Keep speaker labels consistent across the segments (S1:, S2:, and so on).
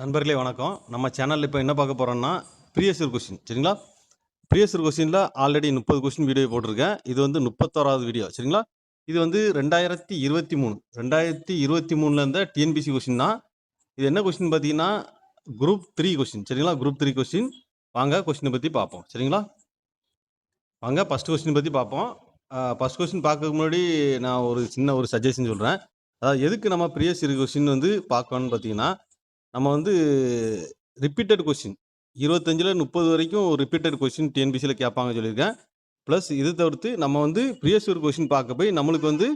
S1: நண்பர்களே வணக்கம். நம்ம சேனல்ல இப்போ என்ன பார்க்க போறோம்னா, ப்ரீவியஸ் இயர் கொஸ்டின் சரிங்களா? ப்ரீவியஸ் இயர் கொஸ்டின்ல ஆல்ரெடி 30 கொஸ்டின் வீடியோ போட்டிருக்கேன். இது வந்து 31வது வீடியோ சரிங்களா? இது வந்து 2023 2023ல இருந்த டிஎன்பிஎஸ்சி கொஸ்டின் தான். இது என்ன கொஸ்டின் பார்த்தீங்கன்னா, குரூப் 3 கொஸ்டின் சரிங்களா? Group 3 question. வாங்க கொஸ்டின பத்தி பார்ப்போம். சரிங்களா? வாங்க ஃபர்ஸ்ட் கொஸ்டின் பத்தி பார்ப்போம். ஃபர்ஸ்ட் கொஸ்டின் பார்க்கறதுக்கு முன்னாடி நான் ஒரு சின்ன ஒரு சஜஷன் சொல்றேன். அதாவது எதுக்கு நம்ம ப்ரீவியஸ் இயர் கொஸ்டின் வந்து பார்க்கணும்னு பார்த்தீங்கன்னா, நம்ம வந்து ரிப்பீட்டட் கொஸ்டின் 25ல 30 வரைக்கும் ரிப்பீட்டட் கொஸ்டின் டிஎன்பிசியில் கேட்பாங்க சொல்லியிருக்கேன். ப்ளஸ் இது தவிர்த்து நம்ம வந்து ப்ரீவியஸ் இயர் கொஸ்டின் பார்க்க போய் நம்மளுக்கு வந்து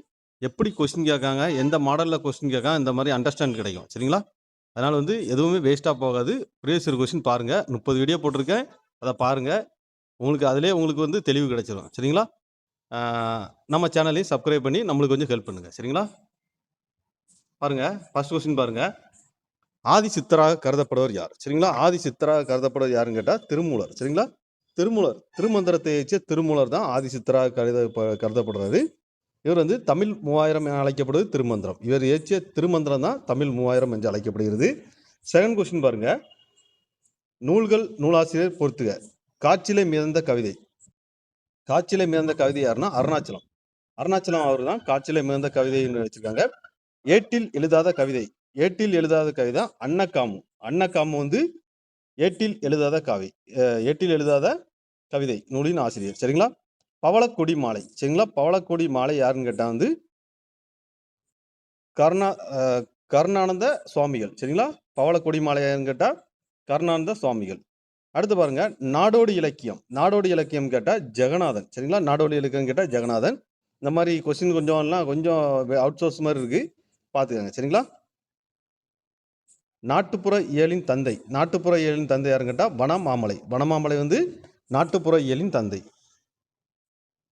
S1: எப்படி கொஸ்டின் கேட்காங்க, எந்த மாடலில் கொஸ்டின் கேட்காங்க, இந்த மாதிரி அண்டர்ஸ்டாண்ட் கிடைக்கும் சரிங்களா? அதனால் வந்து எதுவுமே வேஸ்ட்டாக போகாது. ப்ரீவியஸ் இயர் கொஸ்டின் பாருங்கள். 30 வீடியோ போட்டிருக்கேன். அதை பாருங்கள். உங்களுக்கு வந்து தெளிவு கிடைச்சிரும் சரிங்களா? நம்ம சேனலையும் சப்ஸ்கிரைப் பண்ணி நம்மளுக்கு கொஞ்சம் ஹெல்ப் பண்ணுங்கள் சரிங்களா? பாருங்கள் ஃபர்ஸ்ட் கொஸ்டின் பாருங்கள். ஆதி சித்தராக கருதப்படுவர் யார் சரிங்களா? ஆதி சித்தராக கருதப்படுவது யாருன்னு கேட்டால் திருமூலர் சரிங்களா? திருமூலர் திருமந்திரத்தை இயற்றிய திருமூலர் தான் ஆதி சித்தராக கருதப்படுறாரு. இவர் வந்து தமிழ் 3000 என அழைக்கப்படுவது திருமந்திரம். இவர் இயற்றிய திருமந்திரம் தான் தமிழ் 3000 என்று அழைக்கப்படுகிறது. செகண்ட் கொஸ்டின் பாருங்க. நூல்கள் நூலாசிரியர் பொறுத்துக. காட்சியிலே மிதந்த கவிதை. காட்சியிலே மிதந்த கவிதை யாருன்னா அருணாச்சலம். அருணாச்சலம் அவர் தான் காட்சியிலே மிதந்த கவிதைன்னு வச்சிருக்காங்க. ஏட்டில் எழுதாத கவிதை. ஏட்டில் எழுதாத கவிதை அன்னக்காமு. அன்னக்காமு வந்து ஏட்டில் எழுதாத ஏட்டில் எழுதாத கவிதை நூலின் ஆசிரியர் சரிங்களா? பவளக்கொடி மாலை சரிங்களா? பவளக்கொடி மாலை யாருன்னு கேட்டா வந்து கருணானந்த சுவாமிகள் சரிங்களா? பவளக்கொடி மாலை யாருன்னு கேட்டா கருணானந்த சுவாமிகள். அடுத்து பாருங்க, நாடோடி இலக்கியம். நாடோடி இலக்கியம் கேட்டா ஜெகநாதன் சரிங்களா? நாடோடி இலக்கியம் கேட்டா ஜெகநாதன். இந்த மாதிரி கொஸ்டின் கொஞ்சம் அவுட் சோர்ஸ் மாதிரி இருக்கு, பார்த்துக்கங்க சரிங்களா? நாட்டுப்புற இயலின் தந்தை. நாட்டுப்புற இயலின் தந்தை யாருன்னு கேட்டால் வனமாமலை. வனமாமலை வந்து நாட்டுப்புற இயலின் தந்தை.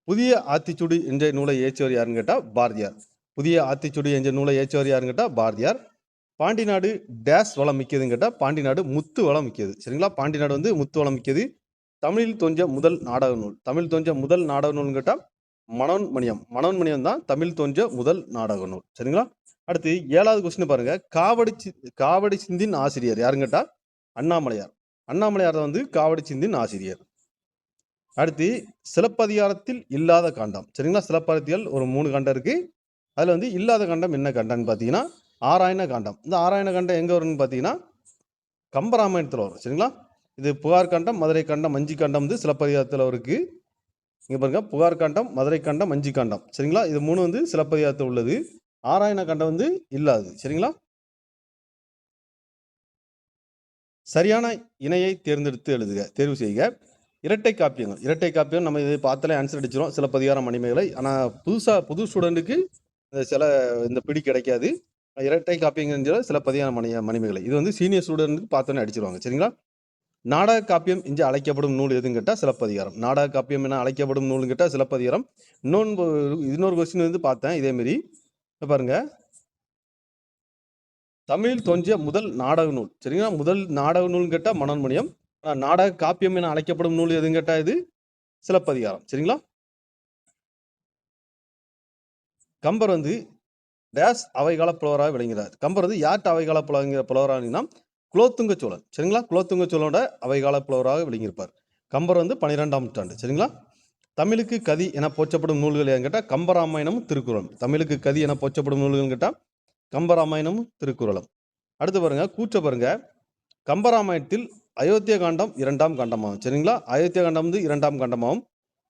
S1: புதிய ஆத்திச்சூடி என்ற நூலை இயற்றியவர் யாருன்னு கேட்டால் பாரதியார். புதிய ஆத்திச்சூடி என்ற நூலை இயற்றியவர் யாருன்னு கேட்டால் பாரதியார். பாண்டி நாடு டேஸ் வளம் மிக்கதுன்னு கேட்டால் பாண்டி நாடு முத்து வளம் மிக்கது சரிங்களா? பாண்டி நாடு வந்து முத்து வளம் மிக்கது. தமிழில் தோன்ற முதல் நாடக நூல். தமிழ் தோன்ற முதல் நாடக நூல்னு கேட்டால் மனோன்மணியம். மனோன்மணியம் தான் தமிழ் தோன்ற முதல் நாடக நூல் சரிங்களா? அடுத்து 7வது கொஸ்டின் பாருங்க. காவடி சிந்தின் ஆசிரியர் யாருன்னு கேட்டா அண்ணாமலையார். அண்ணாமலையார் வந்து காவடி சிந்தின் ஆசிரியர். அடுத்து சிலப்பதிகாரத்தில் இல்லாத காண்டம் சரிங்களா? சிலப்பதிகாரத்தில் ஒரு 3 காண்டம் இருக்கு. அதுல வந்து இல்லாத காண்டம் என்ன காண்டம்னு பார்த்தீங்கன்னா ஆராயண காண்டம். இந்த ஆராயண காண்டம் எங்க வரும்னு பார்த்தீங்கன்னா கம்பராமாயணத்தில் வரும் சரிங்களா? இது புகார் காண்டம், மதுரை காண்டம், மஞ்சி காண்டம் வந்து சிலப்பதிகாரத்தில் இருக்கு. இங்க பாருங்க, புகார் காண்டம், மதுரை காண்டம், மஞ்சி காண்டம் சரிங்களா? இது 3 வந்து சிலப்பதிகாரத்தில் உள்ளது. ஆராயண காண்டம் வந்து இல்லாது சரிங்களா? சரியான இணையை தேர்ந்தெடுத்து எழுதுக. தேர்வு செய்க. இரட்டை காப்பியங்கள். இரட்டை காப்பியம் நம்ம இதை பார்த்தாலே ஆன்சர் அடிச்சிடும். சிலப்பதிகாரம் மணிமேகலை. ஆனால் புது ஸ்டூடெண்ட்டுக்கு இந்த பிடி கிடைக்காது. இரட்டை காப்பியங்கள் சிலப்பதிகாரம் மணிமேகலை. இது வந்து சீனியர் ஸ்டூடெண்ட்டுக்கு பார்த்தோன்னே அடிச்சிருவாங்க சரிங்களா? நாடக காப்பியம் என்று அழைக்கப்படும் நூல் எதுன்னு கேட்டால் சிலப்பதிகாரம். நாடக காப்பியம் என அழைக்கப்படும் நூல்னு கேட்டால் சிலப்பதிகாரம். இன்னொரு கொஸ்டின் வந்து பார்த்தேன் இதேமாரி. பாருங்க, தமிழில் தோன்றிய முதல் நாடக நூல் சரிங்களா? முதல் நாடக நூல்னு கேட்டால் மனோன்மணியம். நாடக காப்பியம் என அழைக்கப்படும் நூல் எதுன்னு கேட்டால் இது சிலப்பதிகாரம் சரிங்களா? கம்பர் வந்து டேஸ் அவைகால புலவராக விளங்குகிறார். கம்பர் வந்து யார்கிட்ட அவைகால புலவரானா குலோத்துங்க சோழன் சரிங்களா? குலோத்துங்க சோழனோட அவைகால புலவராக விளங்கியிருப்பார். கம்பர் வந்து 12ஆம் நூற்றாண்டு சரிங்களா? தமிழுக்கு கதி என போற்றப்படும் நூல்கள் ஏன்னு கேட்டால் கம்பராமாயணமும் திருக்குறளும். தமிழுக்கு கதி என போற்றப்படும் நூல்கள் கேட்டால் கம்பராமாயணமும் திருக்குறளும். அடுத்து பாருங்க, கூற்ற பாருங்க. கம்பராமாயணத்தில் அயோத்திய காண்டம் 2ஆம் காண்டமாகும் சரிங்களா? அயோத்திய காண்டம் வந்து 2ஆம் காண்டமாகும்.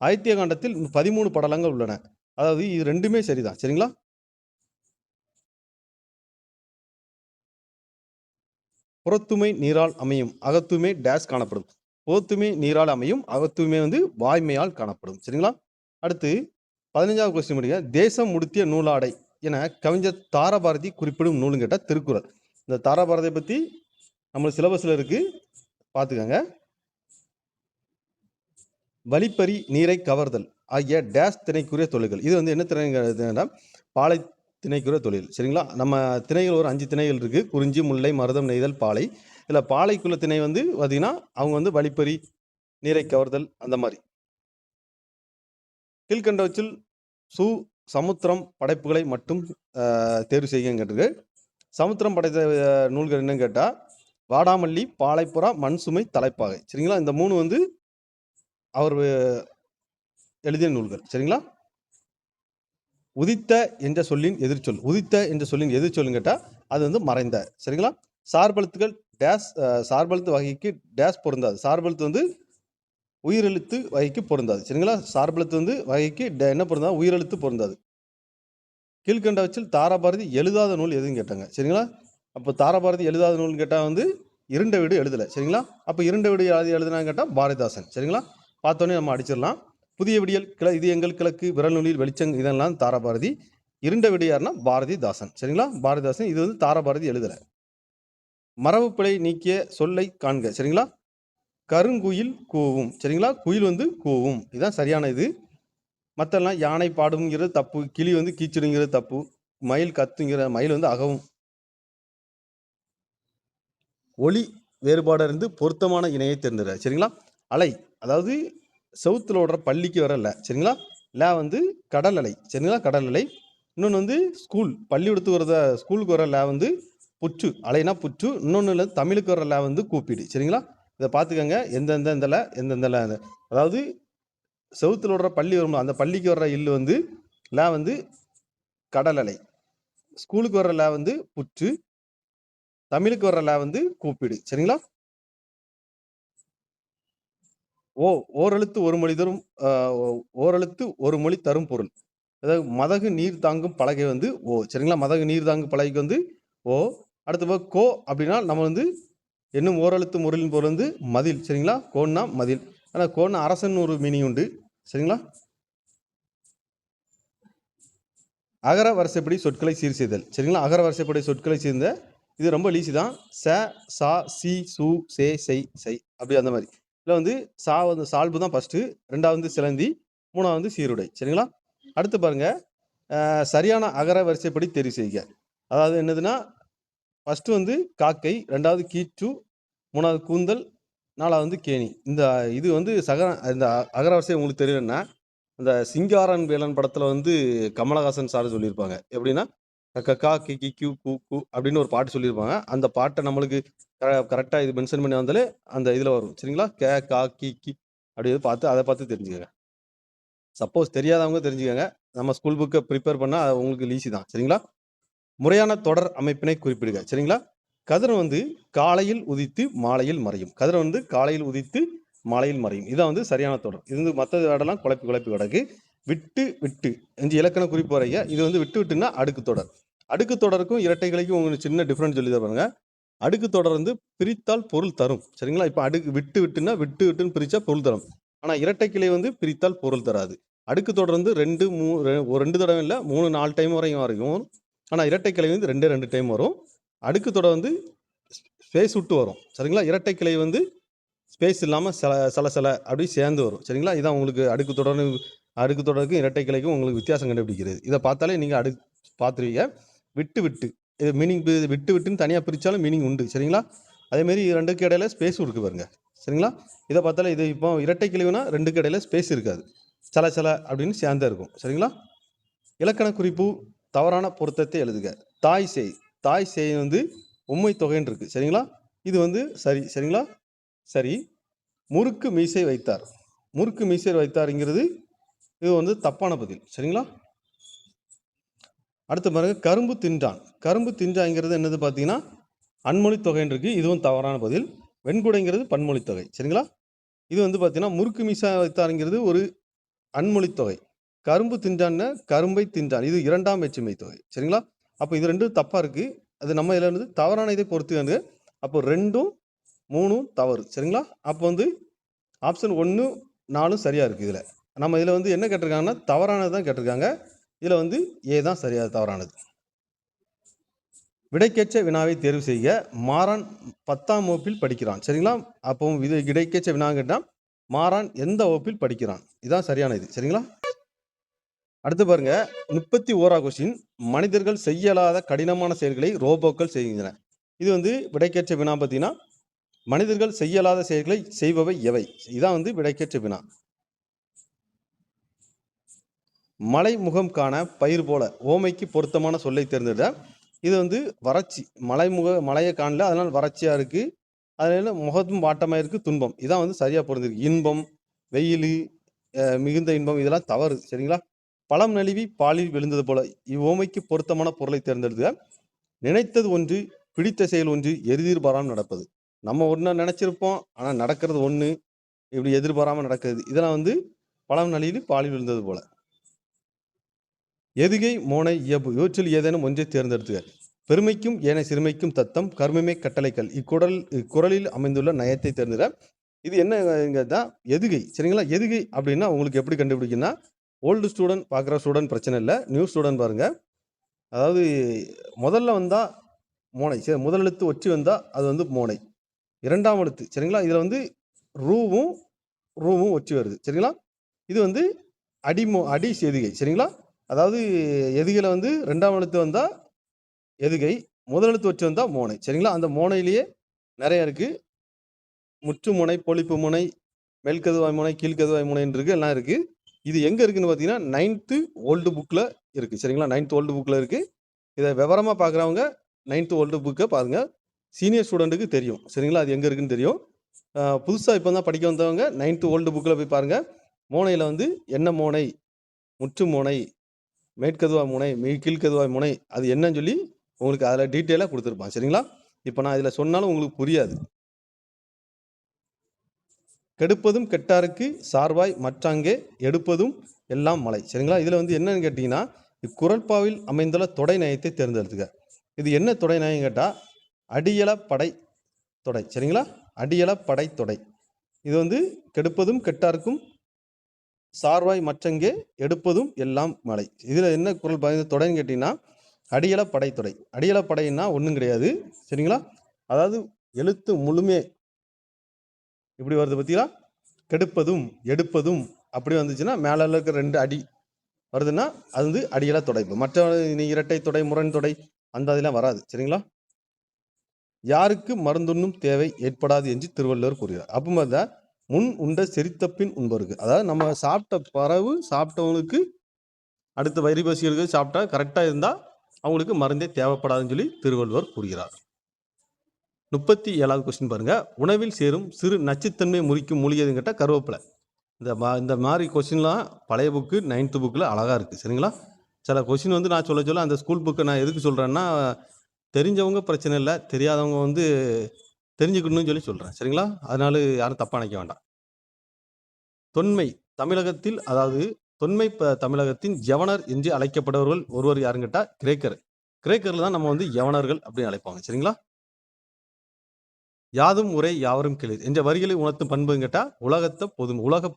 S1: அயோத்திய காண்டத்தில் 13 படலங்கள் உள்ளன. அதாவது இது ரெண்டுமே சரிதான் சரிங்களா? புறத்துமை நீரால் அமையும், அகத்துமை டேஸ் காணப்படும். புறத்துமை நீரால் அமையும், அகத்துமை வந்து வாய்மையால் காணப்படும் சரிங்களா? அடுத்து 15வது கொஸ்டின் படிங்க. தேசம் முடித்திய நூலாடை என கவிஞர் தாரபாரதி குறிப்பிடும் நூலுன்னு கேட்டால் திருக்குறள். இந்த தாரபாரதியை பற்றி நம்ம சிலபஸில் இருக்கு, பார்த்துக்கங்க. வழிப்பறி நீரை கவர்தல் ஆகிய டேஸ் திணைக்குரிய தொழில்கள். இது வந்து என்ன திணைன்னா பாலை திணைக்குரிய தொழில் சரிங்களா? நம்ம திணைகள் ஒரு 5 திணைகள் இருக்கு. குறிஞ்சி, முல்லை, மருதம், நெய்தல், பாலை. இதில் பாலைக்குள்ள திணை வந்து பார்த்தீங்கன்னா அவங்க வந்து வழிப்பறி நீரை கவர்தல் அந்த மாதிரி. கீழ்கண்டவற்றில் சமுத்திரம் படைப்புகளை மட்டும் தேர்வு செய்யுங்க கேட்டிருக்கு. சமுத்திரம் படைத்த நூல்கள் என்னன்னு கேட்டால் வாடாமல்லி, பாலைப்புறா, மண் சுமை, தலைப்பாகை. சரிங்களா? இந்த 3 வந்து அவர் எழுதிய நூல்கள். சரிங்களா? உதித்த என்ற சொல்லின் எதிர்ச்சொல். உதித்த என்ற சொல்லின் எதிர்ச்சொல்லுன்னு கேட்டா, அது வந்து மறைந்த. சரிங்களா? சார்பெழுத்துக்கள் டேஸ் சார்பெழுத்து வகைக்கு டேஸ் பொருந்தாது. சார்பெழுத்து வந்து உயிரெழுத்து வகைக்கு பொருந்தாது. சரிங்களா? சார்பெழுத்து வந்து வகைக்கு என்ன பொருந்தாது? உயிரெழுத்து பொருந்தாது. கீழ்கண்டவற்றில் தாராபாரதி எழுதாத நூல் எதுன்னு கேட்டாங்க. சரிங்களா? அப்போ தாராபாரதி எழுதாத நூல்னு கேட்டா வந்து இருண்ட வீடு எழுதல. சரிங்களா? அப்போ இருண்ட வீடு எழுதுனான்னு கேட்டா பாரதிதாசன். சரிங்களா? பார்த்தோன்னே நம்ம அடிச்சிடலாம். புதிய விடியல், இது எங்கள் கிழக்கு, விரல் நுனியில் வெளிச்சங், இதெல்லாம் தாராபாரதி. இருண்ட வீடு யாருன்னா பாரதிதாசன். சரிங்களா? பாரதிதாசன். இது வந்து தாராபாரதி எழுதல. மரபு பிழை நீக்கிய சொல்லை காண்க. சரிங்களா? கருங்குயில் கூவும். சரிங்களா? குயில் வந்து கூவும். இதுதான் சரியான இது. மற்றெல்லாம் யானை பாடுங்கிறது தப்பு, கிளி வந்து கீச்சிடுங்கிறது தப்பு, மயில் கத்துங்கிற மயில் வந்து அகவும். ஒளி வேறுபாடு இருந்து பொருத்தமான இணையை தேர்ந்தெடு. சரிங்களா? அலை, அதாவது செவுத்துல ஓடுற பள்ளிக்கு வர ல. சரிங்களா? ல வந்து கடல் அலை. சரிங்களா? கடல் அலை. இன்னொன்று வந்து ஸ்கூல், பள்ளிக்கூடத்து வரத ஸ்கூலுக்கு வர ல வந்து புற்று, அலைனா புற்று. இன்னொன்று தமிழுக்கு வர ல வந்து கூப்பிடு. சரிங்களா? இதை பார்த்துக்கங்க. எந்தெந்த ல, எந்தெந்த ல. அதாவது செவுத்துல ஓடுற பள்ளி வரும், அந்த பள்ளிக்கு வர்ற இல்லு வந்து ல வந்து கடல் அலை, ஸ்கூலுக்கு வர்ற ல வந்து புற்று, தமிழுக்கு வர்ற ல வந்து கூப்பிடு. சரிங்களா? ஓரெழுத்து ஒரு மொழி தரும், ஓரெழுத்து ஒரு மொழி தரும் பொருள். அதாவது மதகு நீர் தாங்கும் பலகை வந்து ஓ. சரிங்களா? மதகு நீர் தாங்கும் பலகைக்கு வந்து ஓ. அடுத்து கோ அப்படின்னா நம்ம வந்து என்னும் ஓரெழுத்து முறையின் பொருள் வந்து மதில். சரிங்களா? கோன்னா மதில். ஆனால் கோன்னா அரசன் ஒரு மீனிங் உண்டு. சரிங்களா? அகர வரிசைப்படி சொற்களை சீர் செய்தல். சரிங்களா? அகர வரிசைப்படி சொற்களை சேர்ந்த இது ரொம்ப ஈஸி தான். ச, சா, சி, சு, சே, செய், செய், அப்படி அந்த மாதிரி. இதில் வந்து சா வந்து சால்பு தான் ஃபர்ஸ்ட், ரெண்டாவது சிலந்தி, மூணாவது சீருடை. சரிங்களா? அடுத்து பாருங்க, சரியான அகர வரிசைப்படி தெரிவு செய்க. அதாவது என்னதுன்னா, ஃபர்ஸ்ட் வந்து காக்கை, ரெண்டாவது கீச்சு, மூணாவது கூந்தல், நாலாவது வந்து கேணி. இந்த இது வந்து இந்த அகர வரிசை உங்களுக்கு தெரியலன்னா, இந்த சிங்காரன் வேலன் படத்துல வந்து கமலஹாசன் சார் சொல்லியிருப்பாங்க. எப்படின்னா, கக்கா கிக்கி கியூ கூ கூ அப்படின்னு ஒரு பாட்டு சொல்லியிருப்பாங்க. அந்த பாட்டை நம்மளுக்கு கரெக்டா இது மென்ஷன் பண்ணி வந்தாலே அந்த இதுல வரும். சரிங்களா? கே கா கி கி அப்படி பார்த்து அதை பார்த்து தெரிஞ்சுக்கங்க. சப்போஸ் தெரியாதவங்க தெரிஞ்சுக்கங்க. நம்ம ஸ்கூல் புக்கை ப்ரிப்பேர் பண்ணா உங்களுக்கு ஈஸி தான். சரிங்களா? முறையான தொடர் அமைப்பினை குறிப்பிடுக. சரிங்களா? கதிரவன் வந்து காலையில் உதித்து மாலையில் மறையும். கதிரவன் வந்து காலையில் உதித்து மாலையில் மறையும். இதான் வந்து சரியான தொடர். இது வந்து மற்ற வேடெல்லாம் குழப்பி கிடக்கு. விட்டு விட்டு இந்த இலக்கண குறிப்பு வரைய இது வந்து விட்டு விட்டுன்னா அடுக்கு தொடர். அடுக்கு தொடருக்கும் இரட்டை கிளைக்கும் உங்களுக்கு சின்ன டிஃபரன்ஸ் சொல்லி தான் பாருங்க. அடுக்கு தொடர் வந்து பிரித்தால் பொருள் தரும். சரிங்களா? இப்போ அடுக்கு விட்டு விட்டுன்னா விட்டு விட்டுன்னு பிரிச்சா பொருள் தரும். ஆனால் இரட்டை கிளை வந்து பிரித்தால் பொருள் தராது. அடுக்கு தொடர் வந்து 2 தடவை இல்லை 3-4 டைம் வரையும். ஆனால் இரட்டை கிளை வந்து 2 டைம் வரும். அடுக்கு தொடர் வந்து ஸ்பேஸ் விட்டு வரும். சரிங்களா? இரட்டை கிளை வந்து ஸ்பேஸ் இல்லாமல் சில அப்படி சேர்ந்து வரும். சரிங்களா? இதான் உங்களுக்கு அடுக்கு தொடருக்கும் இரட்டை கிளைக்கும் உங்களுக்கு வித்தியாசம் கண்டுபிடிக்கிறது. இதை பார்த்தாலே நீங்கள் பார்த்துருவீங்க. விட்டு விட்டு இது மீனிங் விட்டு விட்டுன்னு தனியாக பிரித்தாலும் மீனிங் உண்டு. சரிங்களா? அதேமாரி ரெண்டுக்கு இடையில ஸ்பேஸ் இருக்கு பாருங்க. சரிங்களா? இதை பார்த்தாலே இது இப்போ இரட்டை கிளைவுனா ரெண்டுக்கு இடையில ஸ்பேஸ் இருக்காது. சில அப்படின்னு சேர்ந்தா இருக்கும். சரிங்களா? இலக்கண குறிப்பு தவறான பொருத்தத்தை எழுதுக. தாய் சேய் வந்து உண்மை தொகைன்னு இருக்கு. சரிங்களா? இது வந்து சரி. சரிங்களா? சரி. முறுக்கு மீசை வைத்தார். முறுக்கு மீசை வைத்தாருங்கிறது இது வந்து தப்பான பதில். சரிங்களா? அடுத்த பாருங்க, கரும்பு தின்றான். கரும்பு தின்றாங்கிறது என்னது பார்த்தீங்கன்னா அன்மொழி தொகைன்னு இருக்கு. இதுவும் தவறான பதில். வெண்குடைங்கிறது பன்மொழி தொகை. சரிங்களா? இது வந்து பார்த்தீங்கன்னா முறுக்கு மீசை வைத்தாருங்கிறது ஒரு அன்மொழி தொகை. கரும்பு தின்றான்னு கரும்பை தின்றான், இது 2ஆம் வேற்றுமை தொகை. சரிங்களா? அப்போ இது ரெண்டும் தப்பா இருக்கு. அது நம்ம இதில் இருந்து தவறான இதை பொறுத்து. அப்போ 2ம் 3ம் தவறு. சரிங்களா? அப்போ வந்து ஆப்ஷன் 1, 4 சரியா இருக்கு. இதில் நம்ம இதில் வந்து என்ன கேட்டிருக்காங்கன்னா தவறானது தான் கேட்டிருக்காங்க. இதில் வந்து ஏ தான் சரியா தவறானது. விடைக்கேற்ற வினாவை தேர்வு செய்ய. மாறான் 10ஆம் வகுப்பில் படிக்கிறான். சரிங்களா? அப்போ இது விடைக்கேற்ற வினா கேட்டால் மாறான் எந்த வகுப்பில் படிக்கிறான், இதுதான் சரியான இது. சரிங்களா? அடுத்து பாருங்க, 31ஆம் கொஸ்டின். மனிதர்கள் செய்யலாத கடினமான செயல்களை ரோபோக்கள் செய்கின்றன. இது வந்து விடைக்கேற்ற வினா. பார்த்தீங்கன்னா மனிதர்கள் செய்யலாத செயல்களை செய்பவை எவை, இதான் வந்து விடைக்கேற்ற வினா. மலை முகம் காண பயிர் போல ஓமைக்கு பொருத்தமான சொல்லை தேர்ந்தெடுக்க. இது வந்து வறட்சி, மழையை காணல, அதனால வறட்சியாக இருக்குது. அதனால முகத்தும் வாட்டமாக இருக்குது, துன்பம். இதான் வந்து சரியாக பொருந்திருக்கு. இன்பம், வெயில், மிகுந்த இன்பம் இதெல்லாம் தவறு. சரிங்களா? பழம் நழுவி பாலில் விழுந்தது போல இவ்வோமைக்கு பொருத்தமான பொருளை தேர்ந்தெடுத்துக. நினைத்தது ஒன்று, பிடித்த செயல் ஒன்று, எதிர்பாராமல் நடப்பது. நம்ம ஒன்றா நினைச்சிருப்போம், ஆனால் நடக்கிறது ஒன்று, இப்படி எதிர்பாராமல் நடக்குது. இதெல்லாம் வந்து பழம் நழுவி பாலில் விழுந்தது போல. எதுகை, மோனை, இயல்பு இவற்றில் ஏதேனும் ஒன்றை தேர்ந்தெடுத்துக. பெருமைக்கும் ஏனை சிறுமைக்கும் தத்தம், கர்மமே கட்டளைக்கல். இக்குறளில் அமைந்துள்ள நயத்தை தேர்ந்தெடுக்க. இது என்ன தான் எதுகை. சரிங்களா? எதுகை அப்படின்னா உங்களுக்கு எப்படி கண்டுபிடிக்குன்னா, ஓல்டு ஸ்டூடெண்ட் பார்க்குற ஸ்டூடெண்ட் பிரச்சனை இல்லை, நியூ ஸ்டூடெண்ட் பாருங்க. அதாவது முதல்ல வந்தால் மோனை, சரி, முதல் எழுத்து ஒற்றி வந்தால் அது வந்து மோனை. இரண்டாம் எழுத்து, சரிங்களா? இதில் வந்து ரூவும் ஒற்றி வருது. சரிங்களா? இது வந்து அடி எதுகை. சரிங்களா? அதாவது எதுகையில் வந்து ரெண்டாம் எழுத்து வந்தால் எதுகை, முதல் எழுத்து ஒற்றி வந்தால் மோனை. சரிங்களா? அந்த மோனையிலேயே நிறைய இருக்கு. முற்று முனை, பொழிப்பு முனை, மேல்கதுவாய் முனை, கீழ்கதுவாய் முனைன்னு இருக்கு, எல்லாம் இருக்கு. இது எங்க இருக்குன்னு பார்த்தீங்கன்னா 9th ஓல்டு புக்கில் இருக்கு. சரிங்களா? 9th ஓல்டு புக்கில் இருக்கு. இதை விவரமாக பார்க்குறவங்க 9th ஓல்டு புக்கை பாருங்க. சீனியர் ஸ்டூடெண்ட்டுக்கு தெரியும். சரிங்களா? அது எங்கே இருக்குன்னு தெரியும். புதுசாக இப்போ தான் படிக்க வந்தவங்க 9th ஓல்டு புக்கில் போய் பாருங்க. மோனையில் வந்து என்ன மோனை, முற்று மோனை, மேற்கதுவாய் முனை, கீழ்கதுவாய் முனை, அது என்னன்னு சொல்லி உங்களுக்கு அதில் டீட்டெயிலாக கொடுத்துருப்பான். சரிங்களா? இப்போ நான் இதில் சொன்னாலும் உங்களுக்கு புரியாது. கெடுப்பதும் கெட்டாருக்கு சார்வாய் மற்றாங்கே எடுப்பதும் எல்லாம் மலை. சரிங்களா? இதில் வந்து என்னன்னு கேட்டிங்கன்னா, இக்குறள்பாவில் அமைந்துள்ள தொடை நயத்தை தேர்ந்தெடுத்துக்க. இது என்ன தொடை நயம் கேட்டால் அடியல படை தொடை. சரிங்களா? அடியல படை தொடை. இது வந்து கெடுப்பதும் கெட்டாருக்கும் சார்வாய் மற்றங்கே எடுப்பதும் எல்லாம் மலை. இதில் என்ன குறள் தொடைன்னு கேட்டிங்கன்னா, அடியல படை தொடை. அடியல படைன்னா ஒன்றும் கிடையாது. சரிங்களா? அதாவது எழுத்து முழுமே இப்படி வருது பார்த்தீங்களா? கெடுப்பதும் எடுப்பதும் அப்படி வந்துச்சுன்னா மேலே இருக்க 2 அடி வருதுன்னா அது வந்து அடியல தொடை. மற்ற இரட்டை தொடை, முரண் தொடை அந்த அதெல்லாம் வராது. சரிங்களா? யாருக்கு மருந்துண்ணும் தேவை ஏற்படாது என்று திருவள்ளுவர் கூறுகிறார். அப்போ தான் முன் உண்ட செரித்தப்பின் உண்பருக்கு, அதாவது நம்ம சாப்பிட்ட பறவு சாப்பிட்டவங்களுக்கு அடுத்த வயிறு பசிகளுக்கு சாப்பிட்டா கரெக்டாக இருந்தால் அவங்களுக்கு மருந்தே தேவைப்படாதுன்னு சொல்லி திருவள்ளுவர் கூறுகிறார். 37வது கொஸ்டின் பாருங்க. உணவில் சேரும் சிறு நச்சுத்தன்மை முறிக்கும் மூலிகைன்னு கேட்டால் கருவேப்பிலை. இந்த மாதிரி கொஸ்டின்லாம் பழைய புக்கு 9th புக்கில் அழகாக இருக்குது. சரிங்களா? சில கொஸ்டின் வந்து நான் சொல்ல அந்த ஸ்கூல் புக்கை நான் எதுக்கு சொல்கிறேன்னா, தெரிஞ்சவங்க பிரச்சனை இல்லை, தெரியாதவங்க வந்து தெரிஞ்சுக்கணும்னு சொல்லி சொல்கிறேன். சரிங்களா? அதனால யாரும் தப்பாக நினைக்க வேண்டாம். தொன்மை தமிழகத்தில், அதாவது தொன்மை தமிழகத்தின் யவனர் என்று அழைக்கப்பட்டவர்கள் ஒருவர் யாருன்னு கேட்டால் கிரேக்கர். கிரேக்கரில் தான் நம்ம வந்து யவனர்கள் அப்படின்னு அழைப்பாங்க. சரிங்களா? யாதும் உரை யாவரும் கேளீர் என்ற வரிகளை உணர்த்தும் பண்புன்னு கேட்டால் உலக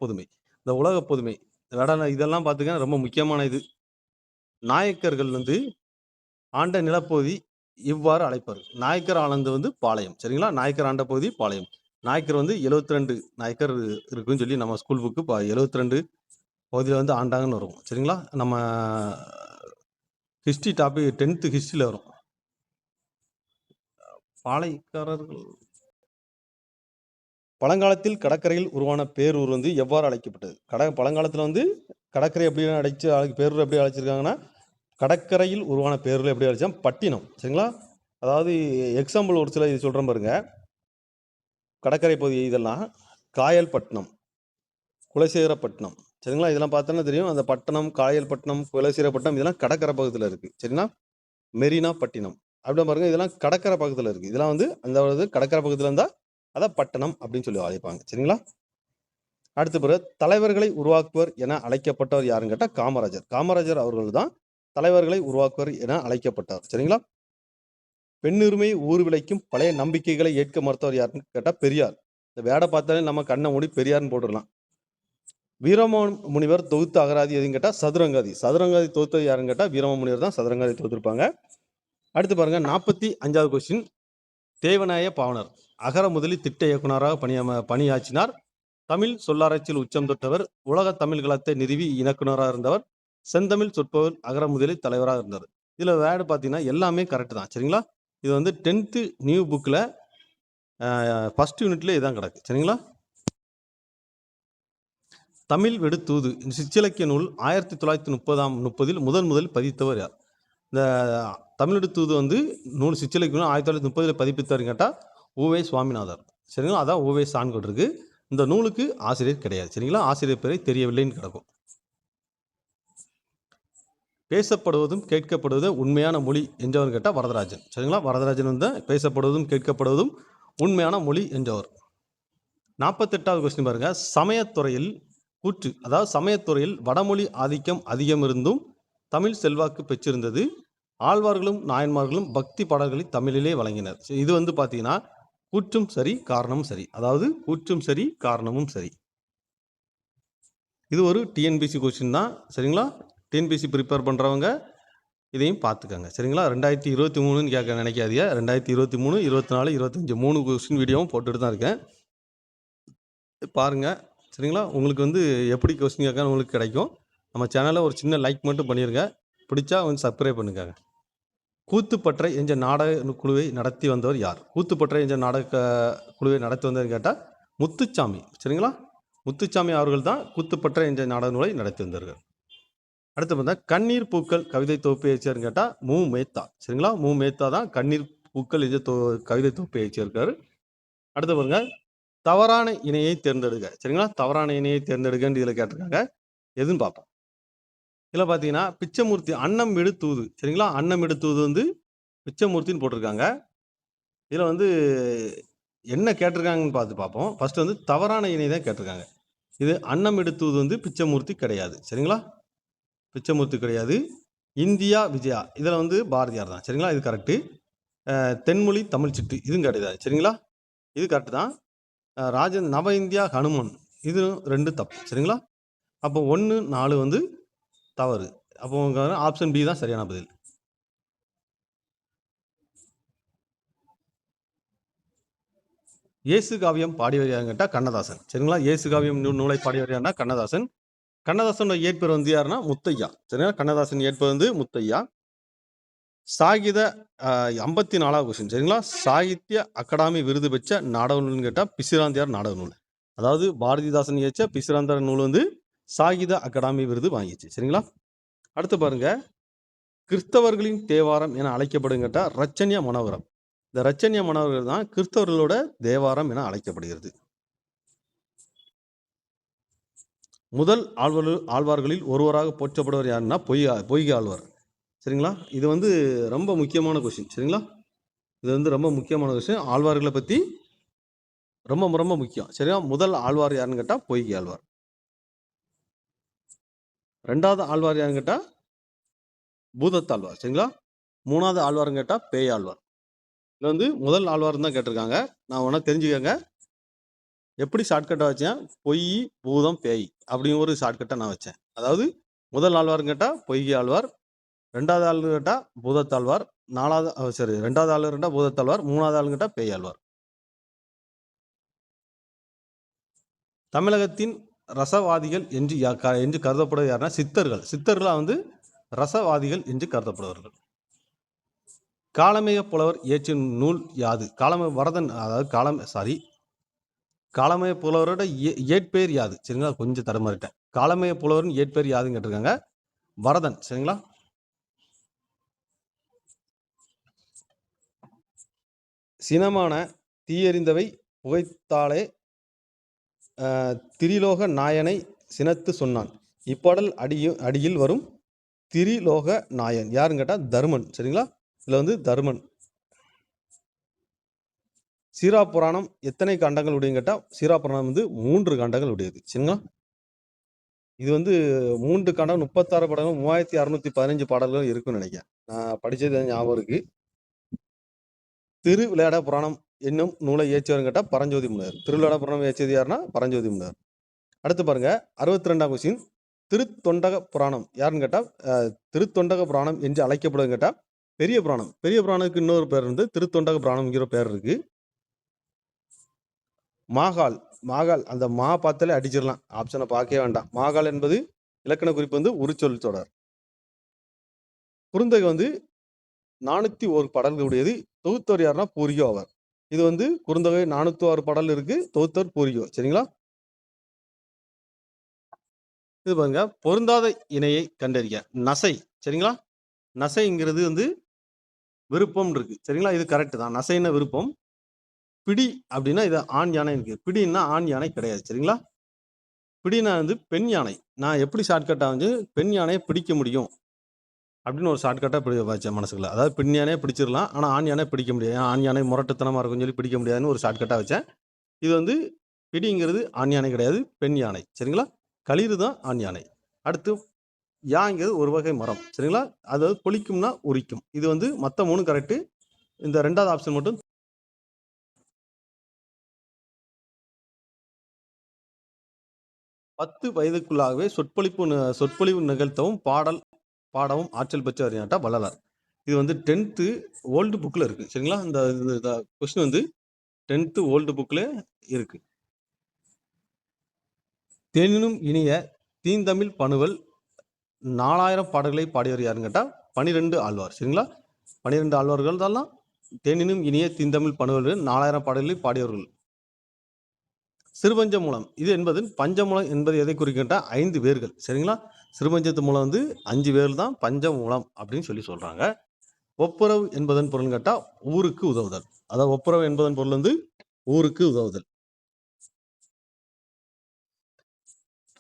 S1: பொதுமை. இந்த உலக பொதுமை இதெல்லாம் பார்த்துக்க ரொம்ப முக்கியமான இது. நாயக்கர்கள் வந்து ஆண்ட நிலப்பகுதி இவ்வாறு அழைப்பார். நாயக்கர் ஆனந்து வந்து பாளையம். சரிங்களா? நாயக்கர் ஆண்ட பகுதி பாளையம். நாயக்கர் வந்து 72 நாயக்கர் இருக்குன்னு சொல்லி நம்ம ஸ்கூல் புக்கு 72 பகுதியில் வந்து ஆண்டாங்கன்னு வரும். சரிங்களா? நம்ம ஹிஸ்ட்ரி டாபிக் 10th ஹிஸ்ட்ரியில் வரும். பாளையக்காரர்கள் பழங்காலத்தில் கடற்கரையில் உருவான பேரூர் வந்து எவ்வாறு அழைக்கப்பட்டது? பழங்காலத்தில் வந்து கடற்கரை எப்படி பேரூர் எப்படி அழைச்சிருக்காங்கன்னா, கடற்கரையில் உருவான பேரூர் எப்படி அழைச்சா பட்டினம். சரிங்களா? அதாவது எக்ஸாம்பிள் ஒரு சில இது சொல்கிறேன் பாருங்க. கடற்கரை பகுதி இதெல்லாம் காயல்பட்டினம், குலசேகரப்பட்டினம். சரிங்களா? இதெல்லாம் பார்த்தோன்னா தெரியும். அந்த பட்டணம், காயல்பட்டினம், குலசேகரப்பட்டினம் இதெல்லாம் கடற்கரை பக்கத்தில் இருக்குது. சரிங்களா? மெரினா பட்டினம் அப்படின்னா பாருங்க, இதெல்லாம் கடற்கரை பக்கத்தில் இருக்குது. இதெல்லாம் வந்து அந்த கடற்கரை பக்கத்தில் இருந்தால் அதான் பட்டணம் அப்படின்னு சொல்லி அழைப்பாங்க. சரிங்களா? அடுத்த பிறகு தலைவர்களை உருவாக்குவர் என அழைக்கப்பட்டவர் யாருன்னு கேட்டால் காமராஜர். காமராஜர் அவர்கள் தான் தலைவர்களை உருவாக்குவர் என அழைக்கப்பட்டவர். சரிங்களா? பெண்ணுரிமை ஊர் விளைக்கும் பழைய நம்பிக்கைகளை ஏற்க மறுத்தவர் யாருன்னு கேட்டால் பெரியார். இந்த வேடை பார்த்தாலே நம்ம கண்ணை மூடி பெரியார்னு போட்டுடலாம். வீரம முனிவர் தொகுத்த அகராதி எதுன்னு கேட்டால் சதுரங்காதி. சதுரங்காதி தொகுத்தது யாருன்னு கேட்டால் வீரம முனிவர் தான் சதுரங்காதி தொகுத்திருப்பாங்க. அடுத்து பாருங்க 45வது கொஸ்டின். தேவநாய பாவனர் அகர முதலி திட்ட இயக்குனராக பணியாற்றினார். தமிழ் சொல்லாராய்ச்சியில் உச்சம் தொட்டவர். உலக தமிழ் களத்தை நிறுவி இணக்குனராக இருந்தவர். செந்தமிழ் சொற்பவர் அகர முதலி தலைவராக இருந்தார். இதில் வேர்டு பார்த்தீங்கன்னா எல்லாமே கரெக்டு தான். சரிங்களா? இது வந்து 10th நியூ புக்கில் 1st யூனிட்ல இதான் கிடக்கு. சரிங்களா? தமிழ் வெடு தூது சிற்றிலக்கிய நூல் 1930 முதலில் பதித்தவர் யார்? இந்த தமிழெடு தூது வந்து நூல் சிற்றிலக்கியம் 1930 பதிப்பித்தாருன்னு கேட்டால் உவே சுவாமிநாதர். சரிங்களா? அதான் உவே சான்கள் இருக்கு. இந்த நூலுக்கு ஆசிரியர் கிடையாது. சரிங்களா? ஆசிரியர் பேரை தெரியவில்லைன்னு கிடக்கும். பேசப்படுவதும் கேட்கப்படுவதும் உண்மையான மொழி என்றவர் கேட்டால் வரதராஜன். சரிங்களா? வரதராஜன் வந்து பேசப்படுவதும் கேட்கப்படுவதும் உண்மையான மொழி என்றவர். 48வது கொஸ்டின் பாருங்க. சமயத்துறையில் கூற்று, அதாவது சமயத்துறையில் வடமொழி ஆதிக்கம் அதிகம் இருந்தும் தமிழ் செல்வாக்கு பெற்றிருந்தது. ஆழ்வார்களும் நாயன்மார்களும் பக்தி பாடல்களை தமிழிலே வழங்கினர். இது வந்து பார்த்தீங்கன்னா கூற்றும் சரி காரணமும் சரி. அதாவது கூற்றும் சரி காரணமும் சரி. இது ஒரு டிஎன்பிசி கொஸ்டின் தான். சரிங்களா? டிஎன்பிசி ப்ரிப்பேர் பண்ணுறவங்க இதையும் பார்த்துக்கங்க. சரிங்களா? 2023ன்னு கேட்க நினைக்காதீங்க. 2023, 24, 25 3 கொஸ்டின் வீடியோவும் போட்டுட்டு தான் இருக்கேன். பாருங்கள். சரிங்களா? உங்களுக்கு வந்து எப்படி கொஸ்டின் கேட்க உங்களுக்கு கிடைக்கும். நம்ம சேனலில் ஒரு சின்ன லைக் மட்டும் பண்ணிடுங்க. பிடிச்சா வந்து சப்ஸ்கிரைப் பண்ணுங்க. கூத்துப்பற்றை என்ற நாடக குழுவை நடத்தி வந்தவர் யார்? கூத்துப்பற்றை என்ற நாடக குழுவை நடத்தி வந்தவர் கேட்டால் முத்துச்சாமி. சரிங்களா? முத்துச்சாமி அவர்கள் தான் கூத்துப்பற்றை என்ற நாடக நூலை நடத்தி வந்தார்கள். அடுத்து பார்த்தா கண்ணீர் பூக்கள் கவிதை தொகுப்பை எழுச்சியார்னு கேட்டால் மு மேத்தா. சரிங்களா? மு மேத்தா தான் கண்ணீர் பூக்கள் என்ற கவிதை தொகுப்பை எழுச்சியிருக்காரு. அடுத்து பாருங்க, தவறான இணையை தேர்ந்தெடுக்க. சரிங்களா? தவறான இணையை தேர்ந்தெடுக்கன்னு இதில் கேட்டிருக்காங்க. எதுன்னு பார்ப்போம். இதில் பார்த்தீங்கன்னா பிச்சைமூர்த்தி அன்னம் விடு தூது. சரிங்களா? அன்னம் விடு தூது வந்து பிச்சைமூர்த்தின்னு போட்டிருக்காங்க. இதில் வந்து என்ன கேட்டிருக்காங்கன்னு பார்ப்போம். ஃபர்ஸ்ட் வந்து தவறான இணை தான் கேட்டிருக்காங்க. இது அன்னம் விடு தூது வந்து பிச்சைமூர்த்தி கிடையாது. சரிங்களா? பிச்சைமூர்த்தி கிடையாது. இந்தியா விஜயா இதில் வந்து பாரதியார் தான். சரிங்களா? இது கரெக்டு. தென்மொழி தமிழ் சிட்டு இதுவும் கிடையாது. சரிங்களா? இது கரெக்டு தான். நவ இந்தியா ஹனுமன் இது 2 தப்பு. சரிங்களா? அப்போ 1, 4 வந்து தவறு. அப்போ ஆப்ஷன் பி தான் சரியான பதில். இயேசு காவியம் பாடியவர் யாருன்னு கேட்டால் கண்ணதாசன். சரிங்களா? இயேசு காவியம் நூலை பாடியவர் யாருன்னா கண்ணதாசன். கண்ணதாசனோட இயற்பெயர் வந்து யாருன்னா முத்தையா. சரிங்களா? கண்ணதாசன் இயற்பெயர் வந்து முத்தையா. சாகித 54வது கொஸ்டின். சரிங்களா? சாகித்ய அகாடமி விருது பெற்ற நாடக நூல்னு கேட்டால் பிசிராந்தியார் நாடக நூல். அதாவது பாரதிதாசன் இயற்ற பிசிராந்தார் நூல் வந்து சாகித அகாடமி விருது வாங்கிச்சு. சரிங்களா? அடுத்து பாருங்க, கிறிஸ்தவர்களின் தேவாரம் என அழைக்கப்படும் கேட்டால் ரச்சன்ய மனோகரம். இந்த ரச்சன்ய மனோகரம் தான் கிறிஸ்தவர்களோட தேவாரம் என அழைக்கப்படுகிறது. முதல் ஆழ்வார்களில் ஒருவராக போற்றப்படுவர் யாருன்னா பொய்கை ஆழ்வார். சரிங்களா? இது வந்து ரொம்ப முக்கியமான கொஸ்டின். சரிங்களா? இது வந்து ரொம்ப முக்கியமான கொஸ்டின். ஆழ்வார்களை பற்றி ரொம்ப ரொம்ப முக்கியம். சரியா? முதல் ஆழ்வார் யாருன்னு கேட்டால் பொய்கை ஆழ்வார். 2வது ஆழ்வார் யாருன்னு கேட்டால் பூதத்தாழ்வார். சரிங்களா? 3வது ஆழ்வார்னு கேட்டால் பேய் ஆழ்வார். இதில் வந்து முதல் ஆழ்வார் தான் கேட்டிருக்காங்க. நான் ஒன்றா தெரிஞ்சுக்கங்க. எப்படி ஷார்ட்கட்டாக வச்சேன்? பொய், பூதம், பேய் அப்படிங்கிற ஒரு ஷார்ட்கட்டாக நான் வச்சேன். அதாவது முதல் ஆழ்வார்னு கேட்டால் பொய்கை ஆழ்வார், 2வது ஆள் கேட்டால் பூதத்தாழ்வார், 2வது ஆள் கேட்டால் பூதத்தாழ்வார், 3வது ஆள் கேட்டால் பேய் ஆழ்வார். தமிழகத்தின் ரசவாதிகள் என்று கருதப்படுவது யாருன்னா சித்தர்கள். சித்தர்களாக வந்து ரசவாதிகள் என்று கருதப்படுவார்கள். காளமேக புலவர் இயற்றிய நூல் யாது? காளமேக புலவரோட இயற்பெயர் யாது? சரிங்களா? கொஞ்சம் தடுமாறிட்டேன். காளமேக புலவரின் இயற்பெயர் யாதுன்னு கேட்டிருக்காங்க. வரதன். சரிங்களா? சினமான தீயறிந்தவை புகைத்தாலே திரிலோக நாயனை சினத்து சொன்னான். இப்பாடல் அடியில் வரும் திரிலோக நாயன் யாருன்னு கேட்டால் தருமன். சரிங்களா? இதில் வந்து தருமன். சீரா புராணம் எத்தனை காண்டங்கள் உடையன்னு கேட்டால் சீரா புராணம் வந்து 3 காண்டங்கள் உடையது. சரிங்களா? இது வந்து 3 காண்டம் 36 பாடல்கள் 3615 பாடல்கள் இருக்குன்னு நினைக்கிறேன். நான் படித்தது ஞாபகம் இருக்கு. திருவிளையாட புராணம் என்னும் நூலை இயற்றியவர்னு கேட்டால் பரஞ்சோதி முனிவர். திருவிளையாட புராணம் இயற்றியது யாருன்னா பரஞ்சோதி முனிவர். அடுத்து பாருங்க, 62ஆம் கொஸ்டின். திருத்தொண்டக புராணம் யாருன்னு கேட்டால் திருத்தொண்டக புராணம் என்று அழைக்கப்படுவது கேட்டால் பெரிய புராணம். பெரிய புராணத்துக்கு இன்னொரு பேர் இருந்து திருத்தொண்டக புராணம்ங்கிற பேர் இருக்கு. மாகால் அந்த மா பார்த்தாலே அடிச்சிடலாம். ஆப்ஷனை பார்க்கவே வேண்டாம். மாகால் என்பது இலக்கண குறிப்பு வந்து உரிச்சொல் தொடர். குறுந்தொகை வந்து 401 பாடல்கள் உடையது. தொகுத்தவர் யாருன்னா பூரியோ அவர். இது வந்து குறுந்தொகை 406 பாடல் இருக்கு. தொகுத்தவர் பூரியோ. சரிங்களா? இது பாருங்க, பொருந்தாத இணையை கண்டறிய நசை. சரிங்களா? நசைங்கிறது வந்து விருப்பம் இருக்கு. சரிங்களா? இது கரெக்ட் தான். நசைன்னா விருப்பம். பிடி அப்படின்னா இது ஆண் யானை இருக்கு. பிடின்னா ஆண் யானை கிடையாது. சரிங்களா? பிடினா வந்து பெண் யானை. நான் எப்படி ஷார்ட்கட்டா வந்து பெண் யானையை பிடிக்க முடியும் அப்படின்னு ஒரு ஷார்ட்கட்டா வச்சேன் மனசுக்குள்ள. அதாவது பெண் யானையை பிடிச்சிடலாம். ஆனா ஆண் யானை பிடிக்க முடியாது. ஏன்னா ஆண் யானை முரட்டுத்தனமா இருக்கும்னு சொல்லி பிடிக்க முடியாதுன்னு ஒரு ஷார்ட்கட்டா வச்சேன். இது வந்து பிடிங்கிறது ஆண் யானை கிடையாது, பெண் யானை. சரிங்களா? களிறு தான் ஆண் யானை. அடுத்து யாங்கிறது ஒரு வகை மரம். சரிங்களா? அதாவது பொழிக்கும்னா உரிக்கும். இது வந்து மற்ற 3 கரெக்ட். இந்த 2வது ஆப்ஷன் மட்டும் 10 வயதுக்குள்ளாகவே சொற்பொழிவு நிகழ்த்தவும் பாடவும் ஆற்றல் பெற்று அறிஞர்டா வள்ளலார். இது வந்து 10th ஓல்டு புக்ல இருக்கு. சரிங்களா? இந்த கொஸ்டின் வந்து 10th ஓல்டு புக்ல இருக்கு. தேனினும் இனிய தீந்தமிழ் பணுவல் 4000 பாடல்களை பாடியவர் யாருன்னு கேட்டா 12 ஆழ்வார். சரிங்களா? 12 ஆழ்வார்கள் தான் தேனினும் இனிய தீந்தமிழ் பணுவல் 4000 பாடல்களை பாடியவர்கள். சிறுபஞ்ச மூலம் இது என்பது பஞ்சமூலம் என்பது எதை குறிக்கின்ற 5 வேர்கள். சரிங்களா? சிறுபஞ்சத்து மூலம் வந்து 5 வேர்கள் தான் பஞ்சமூலம் அப்படின்னு சொல்றாங்க. ஒப்புரவு என்பதன் பொருள் கேட்டா ஊருக்கு உதவுதல். அதாவது ஒப்புரவு என்பதன் பொருள் வந்து ஊருக்கு உதவுதல்.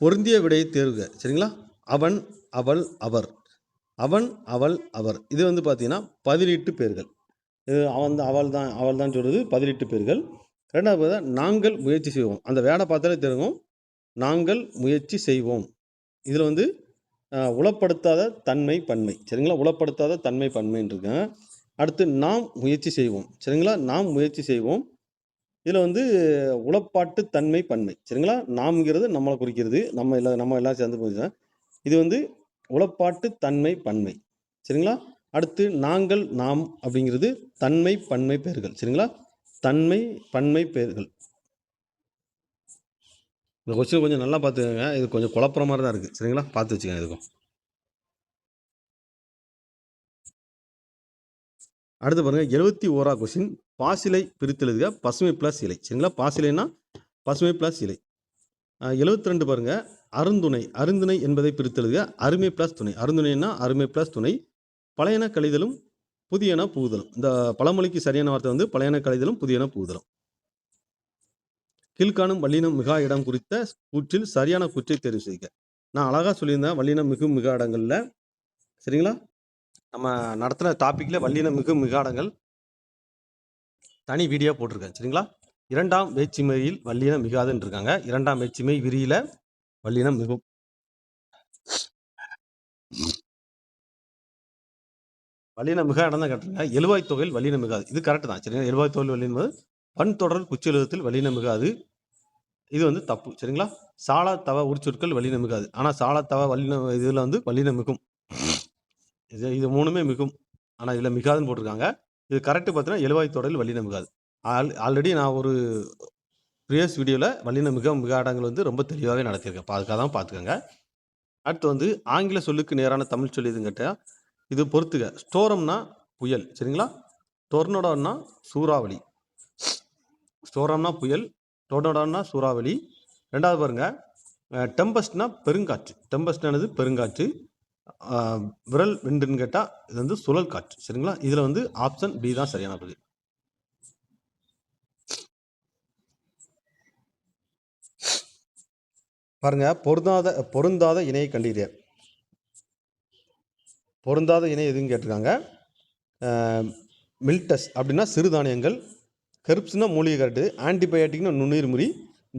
S1: பொருந்திய விடையை தேர்வுக. சரிங்களா? அவன், அவள், அவர். அவன், அவள், அவர். இது வந்து பார்த்தீங்கன்னா 18 பேர்கள். இது அவள் தான் சொல்றது 18 பேர்கள். 2வது நாங்கள் முயற்சி செய்வோம். அந்த வேடை பார்த்தாலே தெரியும். நாங்கள் முயற்சி செய்வோம். இதில் வந்து உளப்படுத்தாத தன்மை பன்மை. சரிங்களா? உளப்படுத்தாத தன்மை பன்மைன்னு இருக்கேன். அடுத்து நாம் முயற்சி செய்வோம். சரிங்களா? நாம் முயற்சி செய்வோம். இதில் வந்து உளப்பாட்டு தன்மை பன்மை. சரிங்களா? நாம்ங்கிறது நம்மளை குறிக்கிறது. நம்ம எல்லாம் சேர்ந்து போயிடுறேன். இது வந்து உளப்பாட்டு தன்மை பன்மை. சரிங்களா? அடுத்து நாங்கள் நாம் அப்படிங்கிறது தன்மை பன்மை பெயர்கள். சரிங்களா? தன்மை பன்மை பெயர்கள். இந்த கொஸ்டின் கொஞ்சம் நல்லா பார்த்துக்கோங்க. இது கொஞ்சம் குழப்புற மாதிரி தான் இருக்குது. சரிங்களா? பார்த்து வச்சுக்கோங்க. இதுக்கும் அடுத்து பாருங்க 71 கொஸ்டின். பாசிலை பிரித்தெழுதுக பசுமை பிளஸ் இலை. சரிங்களா? பாசிலைன்னா பசுமை பிளஸ் இலை. 72 பாருங்க அருந்துணை என்பதை பிரித்தெழுதுக அருமை பிளஸ் துணை. அருந்துணைன்னா அருமை பிளஸ் துணை. பழையன கழிதலும் புதியன புகுதலும். இந்த பழமொழிக்கு சரியான வார்த்தை வந்து பழையன கழிதலும் புதியன புகுதலும். கீழ்காணும் வல்லினம் மிகா இடம் குறித்த கூற்றில் சரியான கூற்றை தேர்வு செய்க. நான் அழகா சொல்லியிருந்தேன் வல்லினம் மிகா இடங்கள்ல. சரிங்களா? நம்ம நடத்துன டாபிக்ல வல்லினம் மிகா இடங்கள் தனி வீடியோ போட்டிருக்கேன். சரிங்களா? 2ஆம் வேற்றுமையில் வல்லினம் மிகாதுன்னு இருக்காங்க. 2ஆம் வேற்றுமை விரியில வல்லினம் மிகும். வல்லினம் மிகா இடம் தான் கேட்டிருங்க. எழுவாய் தொகையில் வல்லினம் மிகாது. இது கரெக்ட் தான். சரிங்களா? எழுவாய் தொகையில் வல்லினம் பன் தொடர் குச்செழுதத்தில் வல்லினம் மிகாது. இது வந்து தப்பு. சரிங்களா? சாலா தவ உரிச்சொற்கள் வல்லினம் மிகாது. ஆனால் சாலா தவ வல்லினம் இதில் வந்து வல்லினம் மிகும். இது 3மே மிகும். ஆனால் இதில் மிகாதுன்னு போட்டிருக்காங்க. இது கரெக்ட் பார்த்தீங்கன்னா எழுவாய் தொடரில் வல்லினம் மிகாது. ஆல்ரெடி நான் ஒரு ப்ரீவியஸ் வீடியோவில் வல்லினம் மிகாடங்கள் வந்து ரொம்ப தெளிவாகவே நடத்தியிருக்கேன். அதுக்காக தான் பார்த்துக்கோங்க. அடுத்து வந்து ஆங்கில சொல்லுக்கு நேரான தமிழ் சொல்லி எதுன்னு கேட்டால் இது பொறுத்துக. ஸ்டோரம்னா புயல். சரிங்களா? டொர்னடோன்னா சூறாவளி. ஸ்டோரம்னா புயல், டொர்னடோன்னா சூறாவளி. 2வது பாருங்க டெம்பஸ்ட்னா பெருங்காற்று. டெம்பஸ்ட்னானது பெருங்காற்று. விரல் விண்டுன்னு கேட்டால் இது வந்து சுழல் காற்று. சரிங்களா? இதில் வந்து ஆப்ஷன் பி தான் சரியான பதில். பாருங்க பொருந்தாத இணையை கண்டீங்க. பொருந்தாத இணை எதுன்னு கேட்டிருக்காங்க. மில்டஸ் அப்படின்னா சிறுதானியங்கள், கெர்ப்ஸ்னா மூலிகை கரெக்டு, ஆன்டிபயோட்டிக்னா நுண்ணுயிர் முறி,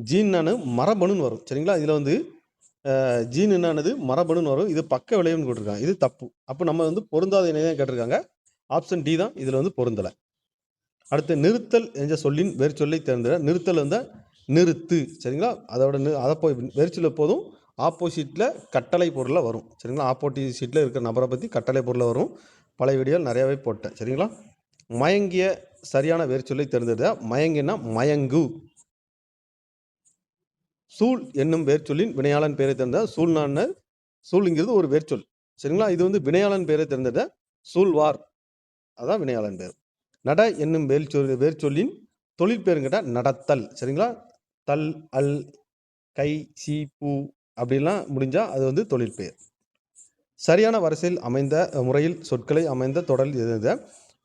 S1: ஜீன்னானு மரபணுன்னு வரும். சரிங்களா? இதில் வந்து ஜீன் என்னானது மரபணுன்னு வரும். இது பக்க விளைவுன்னு போட்டிருக்காங்க. இது தப்பு. அப்போ நம்ம வந்து பொருந்தாத இணை தான் கேட்டிருக்காங்க. ஆப்ஷன் டி தான் இதில் வந்து பொருந்தலை. அடுத்து நிறுத்தல் என்ற சொல்லின் வேறு சொல்லை தேர்ந்தெடு. நிறுத்தல் வந்து நிறுத்து. சரிங்களா? அதை போய் வேறு சொல்ல போதும் ஆப்போசிட்டில் கட்டளை பொருளில் வரும். சரிங்களா? ஆப்போசிட்டில் இருக்கிற நபரை பற்றி கட்டளை பொருளில் வரும். பழைய வீடியோவில் நிறையாவே போட்டேன். சரிங்களா? மயங்கிய சரியான வேறு சொல்லை தேர்ந்தெடுத்த. மயங்கினா மயங்கு. சூழ் என்னும் வேர்ச்சொல்லின் வினையாளன் பெயரை தேர்ந்த. சூழ்ங்கிறது ஒரு வேர்ச்சொல். சரிங்களா? இது வந்து வினையாளன் பெயரை தேர்ந்தெடுத்த. சூழ்வார் அதான் வினையாளன் பெயர். நட என்னும் வேர்ச்சொல்லின் தொழில் பேருன்னு கேட்டால் நடத்தல். சரிங்களா? தல், அல், கை, சி, பூ அப்படிலாம் முடிஞ்சால் அது வந்து தொழில் பெயர். சரியான வரிசையில் அமைந்த முறையில் சொற்களை அமைந்த தொடரில் எழுதுக.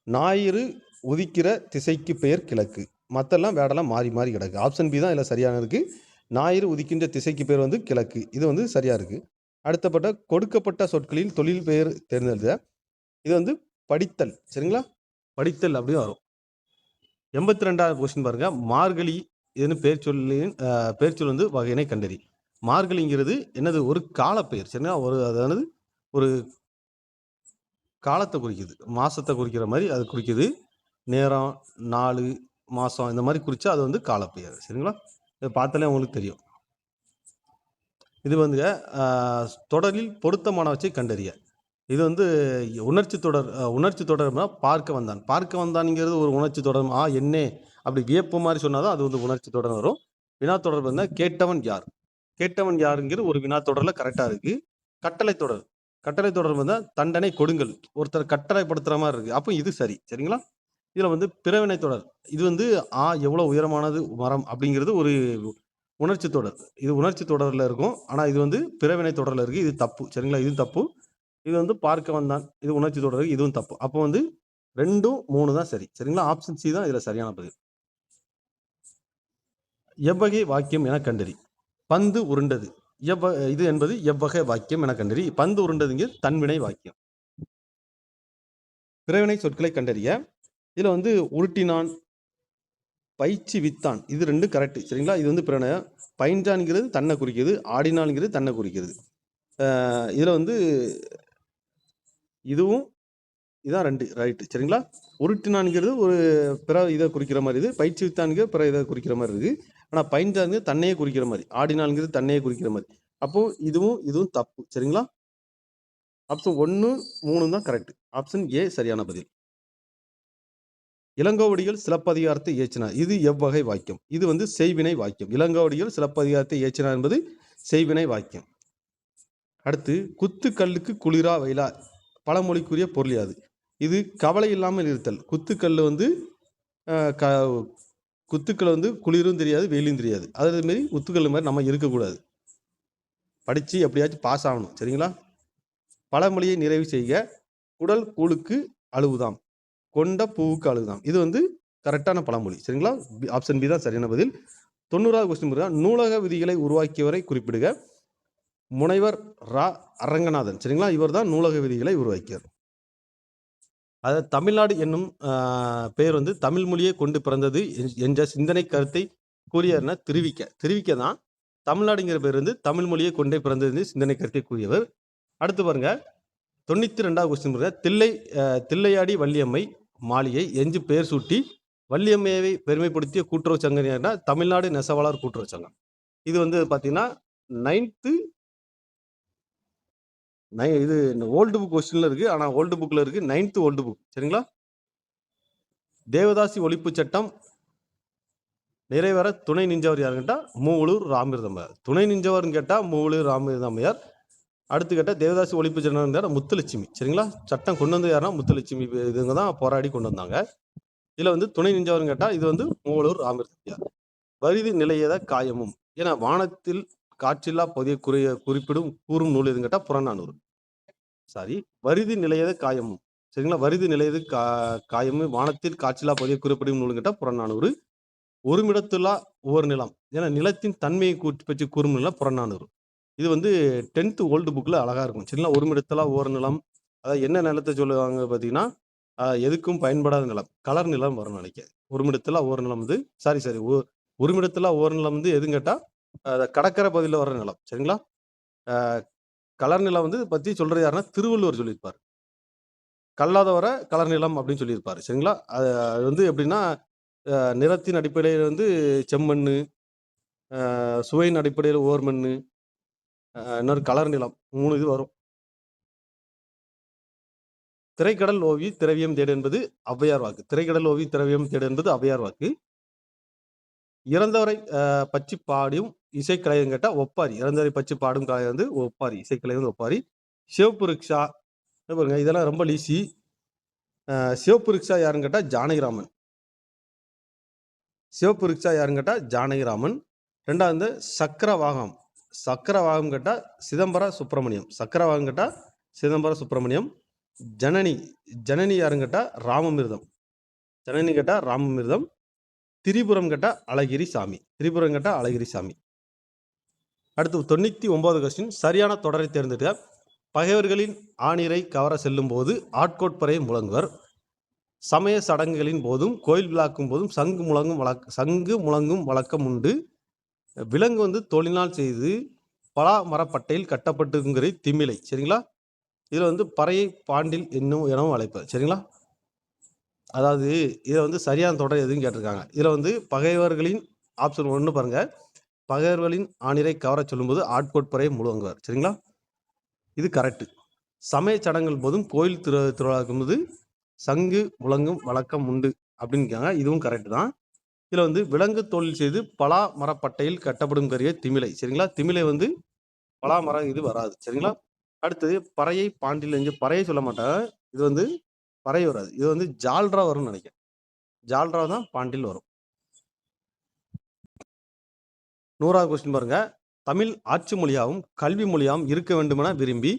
S1: ஞாயிறு உதிக்கிற திசைக்கு பெயர் கிழக்கு. மற்றெல்லாம் வேடெல்லாம் மாறி மாறி கிடக்கு. ஆப்ஷன் பி தான் இதில் சரியான இருக்குது. ஞாயிறு உதிக்கின்ற திசைக்கு பேர் வந்து கிழக்கு. இது வந்து சரியாக இருக்குது. அடுத்தப்பட்ட கொடுக்கப்பட்ட சொற்களில் தொழில் பெயர் தேர்ந்தெழுதுக. இது வந்து படித்தல். சரிங்களா? படித்தல் அப்படியே வரும். 82வது கொஸ்டின் பாருங்க. மார்கழி இதுன்னு பேர் சொல் வந்து வகையினை கண்டறி. மார்கழிங்கிறது என்னது? ஒரு காலப்பெயர். சரிங்களா? அதாவது ஒரு காலத்தை குறிக்குது, மாசத்தை குறிக்கிற மாதிரி அது குறிக்குது. நேரம், நாள், மாசம் இந்த மாதிரி குறிச்சா அது வந்து காலப்பெயர். சரிங்களா? இதை பார்த்தாலே உங்களுக்கு தெரியும். இது வந்து தொடரில் பொருத்தமானவற்றை கண்டறிய. இது வந்து உணர்ச்சி தொடர்னா பார்க்க வந்தான். பார்க்க வந்தான்ங்கிறது ஒரு உணர்ச்சி தொடர். என்ன அப்படி வியப்பு மாதிரி சொன்னாதான் அது வந்து உணர்ச்சி தொடர் வரும். வினா தொடர் வந்து கேட்டவன் யார். கேட்டவன் யாருங்கிறது ஒரு வினா தொடர்ல கரெக்டா இருக்கு. கட்டளை தொடர் வந்து தண்டனை கொடுங்கள். ஒருத்தர் கட்டளைப்படுத்துற மாதிரி இருக்கு. அப்போ இது சரி. சரிங்களா? இதுல வந்து பிறவினை தொடர். இது வந்து எவ்வளவு உயரமானது மரம் அப்படிங்கிறது ஒரு உணர்ச்சி தொடர். இது உணர்ச்சி தொடர்ல இருக்கும். ஆனா இது வந்து பிறவினை தொடர்ல இருக்கு. இது தப்பு. சரிங்களா? இது தப்பு. இது வந்து பார்க்க வந்தான். இது உணர்ச்சி தொடர். இதுவும் தப்பு. அப்போ வந்து 2, 3 தான் சரி. சரிங்களா? ஆப்ஷன் சி தான் இதுல சரியான பதில். எவ்வகை வாக்கியம் என கண்டறி. பந்து உருண்டது. இது என்பது எவ்வகை வாக்கியம் என கண்டறி. பந்து உருண்டதுங்க தன்வினை வாக்கியம். பிறவினை சொற்களை கண்டறிய. இதுல வந்து உருட்டினான், பயிற்சி வித்தான், இது 2 கரெக்ட். சரிங்களா? இது வந்து பிறனை. பயின்றான்ங்கிறது தன்னை குறிக்கிறது. ஆடினான்ங்கிறது தன்னை குறிக்கிறது. இதுல வந்து இதுவும் இதான் 2 ரைட்டு. சரிங்களா? உருட்டினான்ங்கிறது ஒரு பிற இதை குறிக்கிற மாதிரி இது. பயிற்சி வித்தான்ங்கிறது பிற இதை குறிக்கிற மாதிரி இருக்கு. ஆனால் பயின்றான்ங்கிறது தன்னையே குறிக்கிற மாதிரி. ஆடினான்ங்கிறது தன்னையே குறிக்கிற மாதிரி. அப்போ இதுவும் தப்பு. சரிங்களா? ஆப்ஷன் 1, 3 தான் கரெக்ட். ஆப்ஷன் ஏ சரியான பதில். இளங்கோவடிகள் சிலப்பதிகாரத்தை இயற்றினார். இது எவ்வகை வாக்கியம்? இது வந்து செய்வினை வாக்கியம். இளங்கோவடிகள் சிலப்பதிகாரத்தை இயற்றினார் என்பது செய்வினை வாக்கியம். அடுத்து குத்து கல்லுக்கு குளிரா வெயிலா பழமொழிக்குரிய பொருள் யாது? இது கவலை இல்லாமல் இருத்தல். குத்துக்கல் வந்து குத்துக்கள் வந்து குளிரும் தெரியாது, வெயிலும் தெரியாது. அதே மாதிரி குத்துக்கல் மாதிரி நம்ம இருக்கக்கூடாது. படித்து எப்படியாச்சும் பாஸ் ஆகணும். சரிங்களா? பழமொழியை நிறைவு செய்க. குடல் கூழுக்கு அழுவுதாம், கொண்ட பூவுக்கு அழுவுதாம். இது வந்து கரெக்டான பழமொழி. சரிங்களா? ஆப்ஷன் பி தான் சரியான பதில். 90வது கொஸ்டின். நூலக விதிகளை உருவாக்கியவரை குறிப்பிடுக. முனைவர் ரா அரங்கநாதன். சரிங்களா? இவர் தான் நூலக விதிகளை உருவாக்கியவர். அதாவது தமிழ்நாடு என்னும் பெயர் வந்து தமிழ் மொழியை கொண்டு பிறந்தது என்ற சிந்தனை கருத்தை கூறியவர்னா திருவிக்க தான் தமிழ்நாடுங்கிற பேர் வந்து தமிழ் மொழியை கொண்டே பிறந்தது சிந்தனை கருத்தை கூறியவர். அடுத்து பாருங்க. 92வது கொஸ்டின் பாருங்க. தில்லையாடி வள்ளியம்மை மாளிகை எஞ்சு பெயர் சூட்டி வள்ளியம்மையை பெருமைப்படுத்திய கூட்டுறவு சங்கம் தமிழ்நாடு நெசவாளர் கூட்டுறவு சங்கம். இது வந்து பார்த்தீங்கன்னா 9th இது ஓல்டு புக் கொஸ்டின்ல இருக்கு. ஆனா ஓல்டு புக்ல இருக்கு. 9th old book. சரிங்களா? தேவதாசி ஒழிப்பு சட்டம் நிறைவேற துணை நின்றவர் யாருன்னு கேட்டா மூவலூர் ராமிர்தமையார். துணை நின்றவர்னு கேட்டா மூவலூர் ராமிர்தமையார். அடுத்து கேட்டால் தேவதாசி ஒழிப்பு சட்டம் முத்துலட்சுமி. சரிங்களா? சட்டம் கொண்டு வந்து யாருன்னா முத்துலட்சுமி. இதுங்க தான் போராடி கொண்டு வந்தாங்க. இதுல வந்து துணை நின்றவர்னு கேட்டா இது வந்து மூவலூர் ராமிர்தமையார். வரிது நிலையத காயமும். ஏன்னா வானத்தில் காற்றில்லா பகுதியை குறிப்பிடும் கூறும் நூல் எதுன்னு கேட்டா புறநானூறு. சாரி, வரிது நிலையத காயமும். சரிங்களா? வரிது நிலையது காயமும் வானத்தில் காற்றில்லா பகுதியை குறிப்பிடும் நூல் கேட்டா புறநானூறு. ஒருமிடத்துலா ஒவ்வொரு நிலம். ஏன்னா நிலத்தின் தன்மையை பற்றி கூறும் நிலம் புறநானூறு. இது வந்து 10th ஓல்டு புக்ல அழகா இருக்கும். சரிங்களா? ஒருமிடத்துலா ஒவ்வொரு நிலம். அதாவது என்ன நிலத்தை சொல்லுவாங்க பார்த்தீங்கன்னா எதுக்கும் பயன்படாத நிலம், கலர் நிலம் வரும் நினைக்க. ஒருமிடத்துலா ஒவ்வொரு நிலம் வந்து ஒருமிடத்துலா ஒவ்வொரு நிலம் வந்து எதுன்னு கேட்டா கடற்கரை பகுதியில் வர்ற நிலம். சரிங்களா? கலர் நிலம் வந்து பத்தி சொல்றது யாருன்னா திருவள்ளுவர் சொல்லியிருப்பார். கல்லாதவரை கலர் நிலம் அப்படின்னு சொல்லியிருப்பாரு. சரிங்களா? அது வந்து எப்படின்னா நிறத்தின் அடிப்படையில் வந்து செம்மண்ணு, சுவையின் அடிப்படையில் ஓர்மண்ணு, இன்னொரு கலர் நிலம், 3 இது வரும். திரைக்கடல் ஓவி திரவியம் தேடு என்பது ஔவையார் வாக்கு. திரைக்கடல் ஓவி திரவியம் தேடு என்பது ஔவையார் வாக்கு. இறந்தவரை பற்றி பாடும் இசைக்கலை கேட்டா ஒப்பாரி. இறந்தவரை பற்றி பாடும் கலை வந்து ஒப்பாரி. இசைக்கலை வந்து ஒப்பாரி. சிவப்பு ரிக்ஷா பாருங்க, இதெல்லாம் ரொம்ப ஈஸி. சிவப்பு ரிக்ஷா யாருன்னு கேட்டா ஜானகிராமன். சிவப்பு ரிக்ஷா யாருன்னு கேட்டா ஜானகிராமன். 2வது சக்கரவாகம். சக்கரவாகம் கேட்டா சிதம்பர சுப்பிரமணியம். சக்கரவாகம் கேட்டா சிதம்பரம் சுப்பிரமணியம். ஜனனி ஜனனி யாருன்னு கேட்டால் ராமமிர்தம். ஜனனி கேட்டால் ராமமிர்தம். திரிபுரம் கேட்டால் அழகிரி சாமி. திரிபுரம் கேட்டால் அழகிரி சாமி. அடுத்து 99 கொஸ்டின். சரியான தொடரை தேர்ந்தெடுக்க. பகைவர்களின் ஆணிரை கவர செல்லும் போது ஆட்கோட்பறை முழங்குவர். சமய சடங்குகளின் போதும் கோயில் விழாக்கும் போதும் சங்கு முழங்கும் வழக்கம் உண்டு. விலங்கு தோலினால் செய்து பலா மரப்பட்டையில் கட்டப்பட்டுங்கிற திமிலை. சரிங்களா? இதில் பறையை பாண்டில் எனவும் அழைப்பது. சரிங்களா? அதாவது இதை சரியான தொடர் எதுன்னு கேட்டிருக்காங்க. இதில் பகைவர்களின் ஆப்ஷன் 1 பாருங்க. பகைவர்களின் ஆணிரை கவர சொல்லும்போது ஆட்கோட்பறை முழங்குவர். சரிங்களா? இது கரெக்டு. சமய சடங்குகள் போதும் கோயில் திருவிழாக்கும் போது சங்கு முழங்கும் வழக்கம் உண்டு அப்படின்னு இதுவும் கரெக்டு தான். இதில் விலங்கு தோலில் செய்து பலா மரப்பட்டையில் கட்டப்படும் கரிய திமிலை. சரிங்களா? திமிலை பலா மரம் இது வராது. சரிங்களா? அடுத்தது பறையை பாண்டில் பறையை சொல்ல மாட்டாங்க. இது பறை வராது. இது ஜால்ரா வரும்னு நினைக்கிறேன். ஜால்ரா தான் பாண்டில் வரும். 100வது கொஸ்டின் பாருங்க. தமிழ் ஆட்சி மொழியாகவும் கல்வி மொழியாகவும் இருக்க வேண்டுமென விரும்பி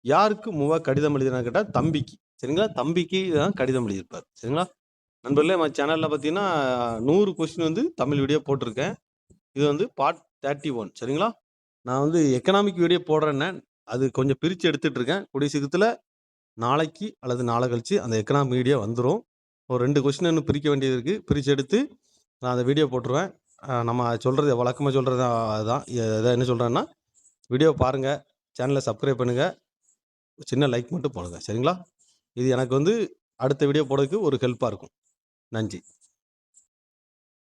S1: யாருக்கு கடிதம் எழுதினான்னு கேட்டால் தம்பிக்கு. சரிங்களா? தம்பிக்கு தான் கடிதம் எழுதியிருப்பார். சரிங்களா? நண்பர்களே, நம்ம சேனலில் பார்த்தீங்கன்னா 100 கொஸ்டின் தமிழ் வீடியோ போட்டிருக்கேன். இது பார்ட் 31. சரிங்களா? நான் எக்கனாமிக் வீடியோ போடுறேன்னே, அது கொஞ்சம் பிரித்து எடுத்துகிட்டு இருக்கேன். கூடிய சீக்கிரத்தில் நாளைக்கு அல்லது நாளை கழிச்சு அந்த எக்கனாமிக் வீடியோ வந்துடும். ஒரு 2 கொஸ்டின் இன்னும் பிரிக்க வேண்டியது இருக்குது. பிரித்து எடுத்து நான் அந்த வீடியோ போட்டுருவேன். நம்ம சொல்கிறது வழக்கமாக சொல்கிறது அதுதான். என்ன சொல்கிறேன்னா, வீடியோ பாருங்கள், சேனலை சப்ஸ்கிரைப் பண்ணுங்கள், சின்ன லைக் மட்டும் போடுங்க. சரிங்களா? இது எனக்கு அடுத்த வீடியோ போடுறதுக்கு ஒரு ஹெல்ப்பாக இருக்கும். நன்றி.